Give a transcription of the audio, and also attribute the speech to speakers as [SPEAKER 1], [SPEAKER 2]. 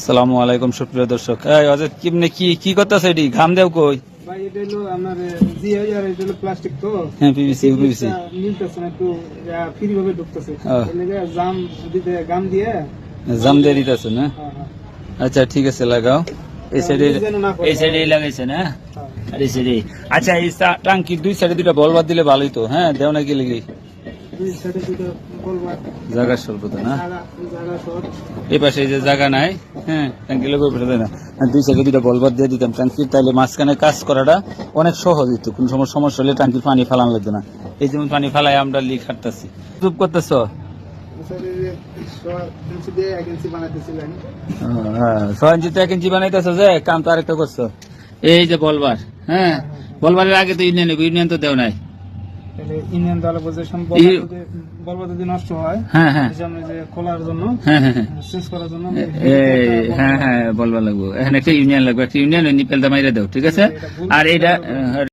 [SPEAKER 1] আসসালামু আলাইকুম সুপ্রিয় দর্শক। এই অজিত কিমনে কি করতেছে এটি? ঘাম দেও কই?
[SPEAKER 2] ভাই এটা হলো আপনার জিআইআর, এটা হলো প্লাস্টিক তো।
[SPEAKER 1] হ্যাঁ, পিভিসি পিভিসি।
[SPEAKER 2] মিলতেছে না, একটু ফ্রি ভাবে ঢুকতেছে।
[SPEAKER 1] ও।
[SPEAKER 2] এর লাগি জাম দিতে গাম দিয়ে
[SPEAKER 1] জাম দিয়ে দিতেছে না?
[SPEAKER 2] হ্যাঁ, হ্যাঁ।
[SPEAKER 1] আচ্ছা ঠিক আছে, লাগাও। এই সাইডে
[SPEAKER 2] যেন না করে।
[SPEAKER 1] এই সাইডে লাগাইছে না?
[SPEAKER 2] হ্যাঁ।
[SPEAKER 1] আর এই সাইডে। আচ্ছা, এই টাঙ্কির দুই সাইডে দুইটা বল বাদ দিলে ভালোই তো। হ্যাঁ, দেও নাকি লেগে
[SPEAKER 2] দুই সাইডে দুটো বলবার
[SPEAKER 1] জায়গা স্বল্প তো না?
[SPEAKER 2] জায়গা শর্ট।
[SPEAKER 1] এই পাশে এই যে জায়গা নাই, হ্যাঁ, ট্যাঙ্কি লোক ফেলে না। দুই সাইডে দুইটা বল বাদ দিয়ে দিতাম ট্যাঙ্কির, তাইলে মাঝখানে কাজ করাটা অনেক সহজ হইতো। কোন সমস্যা হলে ট্যাঙ্কির পানি ফালান লাগতো না। এই যেমন পানি ফালাই আমরা লিক হাঁটতেছি। চুপ করতেছ?
[SPEAKER 2] দিয়ে 1 ইঞ্চি বানাইতেছিলেন।
[SPEAKER 1] হ্যাঁ, 6 ইঞ্চিতে 1 ইঞ্চি বানাইতেছো, যে কাম তো আরেকটা করছো। এই যে বলবার, হ্যাঁ, বলবারের আগে তো ইউনিয়ন তো দেও নাই।
[SPEAKER 2] তাহলে ইউনিয়ন দলে পজিশন বলবা যদি নষ্ট হয়,
[SPEAKER 1] হ্যাঁ হ্যাঁ
[SPEAKER 2] সামনে যে খোলার জন্য,
[SPEAKER 1] হ্যাঁ হ্যাঁ
[SPEAKER 2] চেঞ্জ করার জন্য
[SPEAKER 1] হ্যাঁ হ্যাঁ বলবার লাগবো। এখানে একটা ইউনিয়ন লাগবে, একটা ইউনিয়ন নিপেলটা মাইরে দাও, ঠিক আছে? আর এইটা